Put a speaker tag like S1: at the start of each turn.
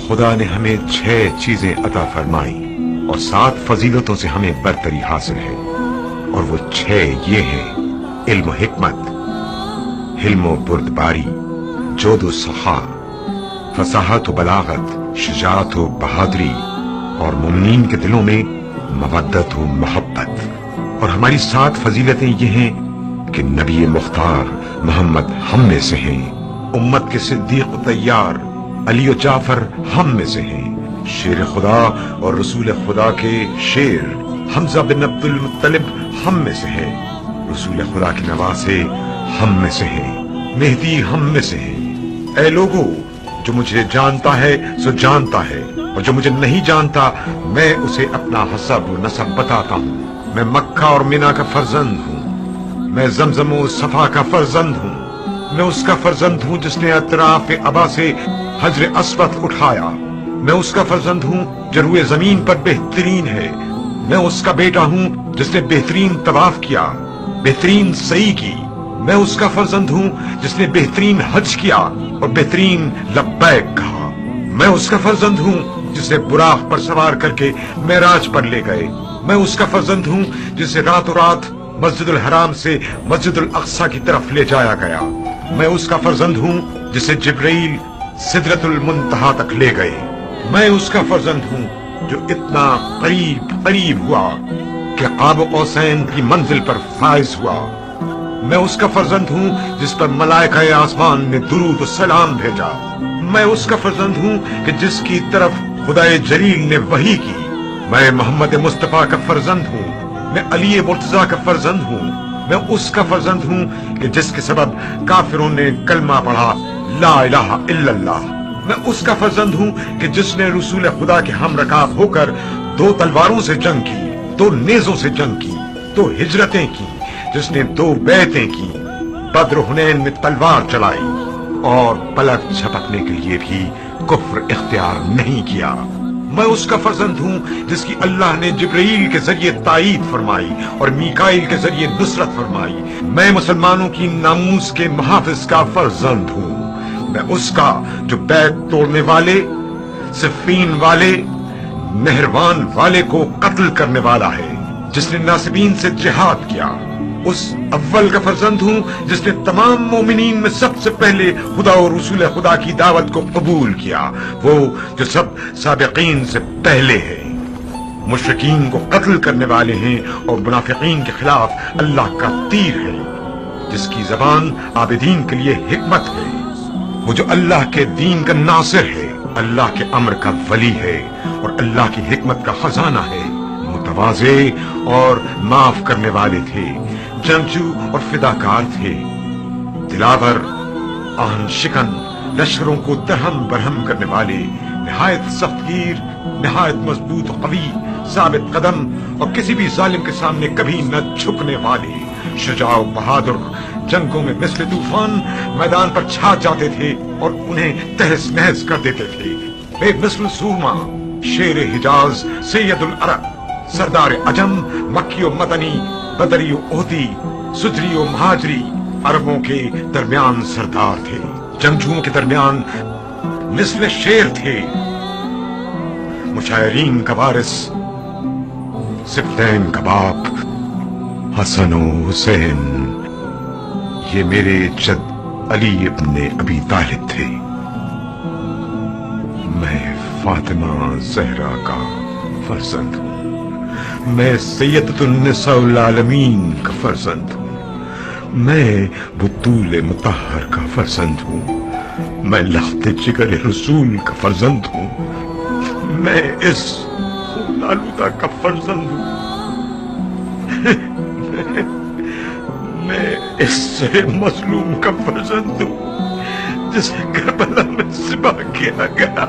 S1: خدا نے ہمیں 6 چیزیں عطا فرمائی اور 7 فضیلتوں سے ہمیں برتری حاصل ہے، اور وہ 6 یہ ہیں: علم و حکمت، حلم و بردباری، جود و سخا، فصاحت و بلاغت، شجاعت و بہادری، اور مومنین کے دلوں میں مودت و محبت۔ اور ہماری 7 فضیلتیں یہ ہیں کہ نبی مختار محمد ہم میں سے ہیں، امت کے صدیق و طیار علی و جعفر ہم میں سے ہیں، شیر خدا اور رسول خدا کے شیر حمزہ بن عبد المطلب ہم میں سے ہیں، رسول خدا کے نواسے ہم میں سے ہیں، مہدی ہم میں سے ہیں۔ اے لوگو، جو مجھے جانتا ہے سو جانتا ہے، اور جو مجھے نہیں جانتا میں اسے اپنا حسب و نسب بتاتا ہوں۔ میں مکہ اور مینا کا فرزند ہوں، میں زمزم و صفا کا فرزند ہوں، میں اس کا فرزند ہوں جس نے اطراف ابا سے حجر اسود اٹھایا، میں اس کا فرزند ہوں جو روئے زمین پر بہترین ہے، میں اس کا بیٹا ہوں جس نے بہترین طواف کیا، بہترین سعی کی، میں اس کا فرزند ہوں جس نے بہترین حج کیا اور بہترین لبیک کہا، میں اس کا فرزند ہوں جسے براق پر سوار کر کے معراج پر لے گئے، میں اس کا فرزند ہوں جسے راتوں رات مسجد الحرام سے مسجد الاقصی کی طرف لے جایا گیا، میں اس کا فرزند ہوں جسے جبرائیل سدرۃ المنتہا تک لے گئے، میں اس کا فرزند ہوں جو اتنا قریب ہوا کہ قاب قوسین کی منزل پر فائز ہوا، میں اس کا فرزند ہوں جس پر ملائکہ آسمان نے درود و سلام بھیجا، میں اس کا فرزند ہوں کہ جس کی طرف خدائے جلیل نے وحی کی، میں محمد مصطفیٰ کا فرزند ہوں، میں علی مرتضیٰ کا فرزند ہوں، میں اس کا فرزند ہوں کہ جس کے سبب کافروں نے کلمہ پڑھا لا الہ الا اللہ، میں اس کا فرزند ہوں کہ جس نے رسول خدا کے ہم رکاب ہو کر 2 تلواروں سے جنگ کی، 2 نیزوں سے جنگ کی، 2 ہجرتیں کی، جس نے 2 بیعتیں کی، بدر حنین میں تلوار چلائی اور پلک جھپکنے کے لیے بھی کفر اختیار نہیں کیا، میں اس کا فرزند ہوں جس کی اللہ نے جبرائیل کے ذریعے تائید فرمائی اور میکائیل کے ذریعے نصرت فرمائی، میں مسلمانوں کی ناموس کے محافظ کا فرزند ہوں، میں اس کا جو بیعت توڑنے والے، صفین والے، نہروان والے کو قتل کرنے والا ہے، جس نے ناصبین سے جہاد کیا، اس اول کا فرزند ہوں جس نے تمام مومنین میں سب سے پہلے خدا اور رسول خدا کی دعوت کو قبول کیا، وہ جو سب سابقین سے پہلے ہے، مشرکین کو قتل کرنے والے ہیں اور منافقین کے خلاف اللہ کا تیر ہے، جس کی زبان عابدین کے لیے حکمت ہے، وہ جو اللہ کے دین کا ناصر ہے، اللہ کے امر کا ولی ہے اور اللہ کی حکمت کا خزانہ ہے، متواضع اور معاف کرنے والے تھے، جنگجو اور فداکار تھے، دلاور، آہن شکن، لشکروں کو درہم برہم کرنے والے، نہایت سخت گیر، نہایت مضبوط و قوی، ثابت قدم اور کسی بھی ظالم کے سامنے کبھی نہ جھکنے والے، شجاع و بہادر، جنگوں میں مثل طوفان میدان پر چھا جاتے تھے اور انہیں تہس نہس کر دیتے تھے، بے مثل سورما، شیر حجاز، سید العرب، سردار عجم، مکی و مدنی، بدری و احدی، سجری و مہاجری، عربوں کے درمیان سردار تھے، جنگجوؤں کے درمیان مثل شیر تھے، مشاعرین کا وارث، سبتین کا باپ، حسن و حسین، یہ میرے جد علی ابن ابی طالب تھے، میں فاطمہ زہرا کا فرزند ہوں، میں سیدۃ النساء العالمین کا فرزند ہوں، میں بطول مطہر کا فرزند ہوں، میں لخت جگر رسول کا فرزند ہوں، میں اس خون آلودہ کا فرزند ہوں، میں اس سے مظلوم کا فرزند ہوں جسے کربلا میں ذبح کیا گیا۔